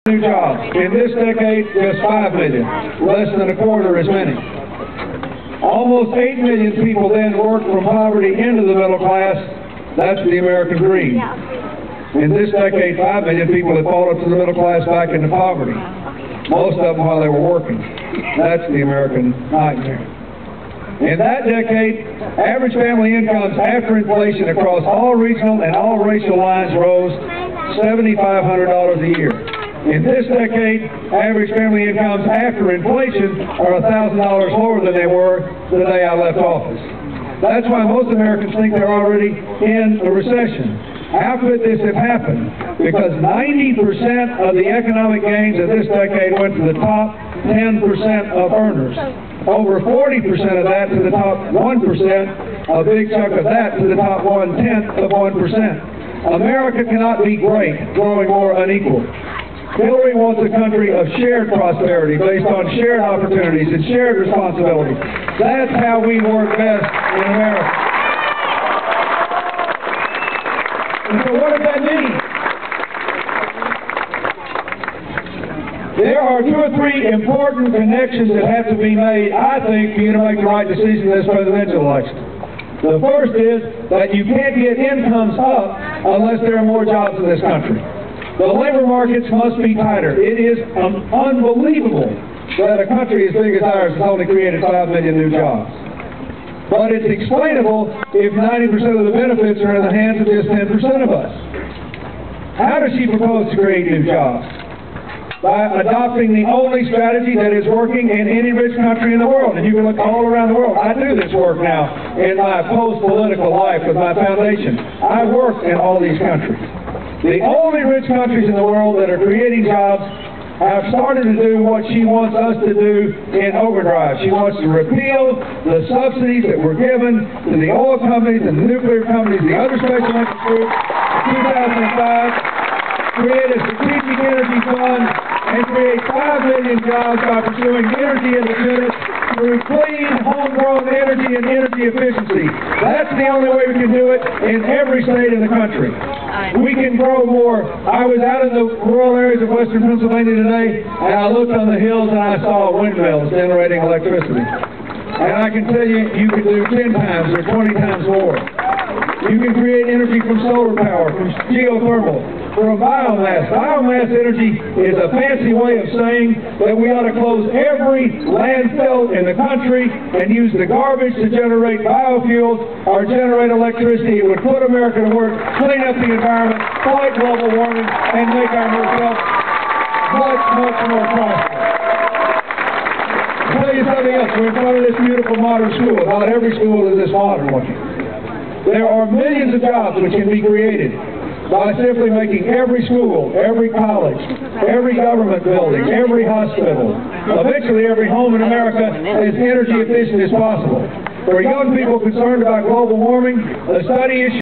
new jobs. In this decade, just 5 million, less than a quarter as many. Almost 8 million people then worked from poverty into the middle class. That's the American dream. In this decade, 5 million people have fallen to the middle class back into poverty, most of them while they were working. That's the American nightmare. In that decade, average family incomes after inflation across all regional and all racial lines rose $7,500 a year. In this decade, average family incomes after inflation are $1,000 lower than they were the day I left office. That's why most Americans think they're already in a recession. How could this have happened? Because 90% of the economic gains of this decade went to the top 10% of earners. Over 40% of that to the top 1%, a big chunk of that to the top 1/10 of 1%. America cannot be great growing more unequal. Hillary wants a country of shared prosperity based on shared opportunities and shared responsibility. That's how we work best in America. And so what does that mean? There are 2 or 3 important connections that have to be made, I think, for you to make the right decision in this presidential election. The first is that you can't get incomes up unless there are more jobs in this country. The labor markets must be tighter. It is unbelievable that a country as big as ours has only created 5 million new jobs. But it's explainable if 90% of the benefits are in the hands of just 10% of us. How does she propose to create new jobs? By adopting the only strategy that is working in any rich country in the world. And you can look all around the world. I do this work now in my post-political life with my foundation. I work in all these countries. The only rich countries in the world that are creating jobs have started to do what she wants us to do in overdrive. She wants to repeal the subsidies that were given to the oil companies and the nuclear companies, the other special interest groups in 2005, create a strategic energy fund, and create 5 million jobs by pursuing energy independence through clean, homegrown energy and energy efficiency. That's the only way we can do it in every state in the country. We can grow more. I was out in the rural areas of western Pennsylvania today, and I looked on the hills and I saw windmills generating electricity. And I can tell you, you can do 10 times or 20 times more. You can create energy from solar power, from geothermal, from biomass. Biomass energy is a fancy way of saying that we ought to close every landfill in the country and use the garbage to generate biofuels or generate electricity. It would put America to work, clean up the environment, fight global warming, and make ourselves much, much more prosperous. I'll tell you something else. We're in front of this beautiful modern school. Not every school is this modern looking. There are millions of jobs which can be created by simply making every school, every college, every government building, every hospital, eventually every home in America as energy efficient as possible. For young people concerned about global warming, the study is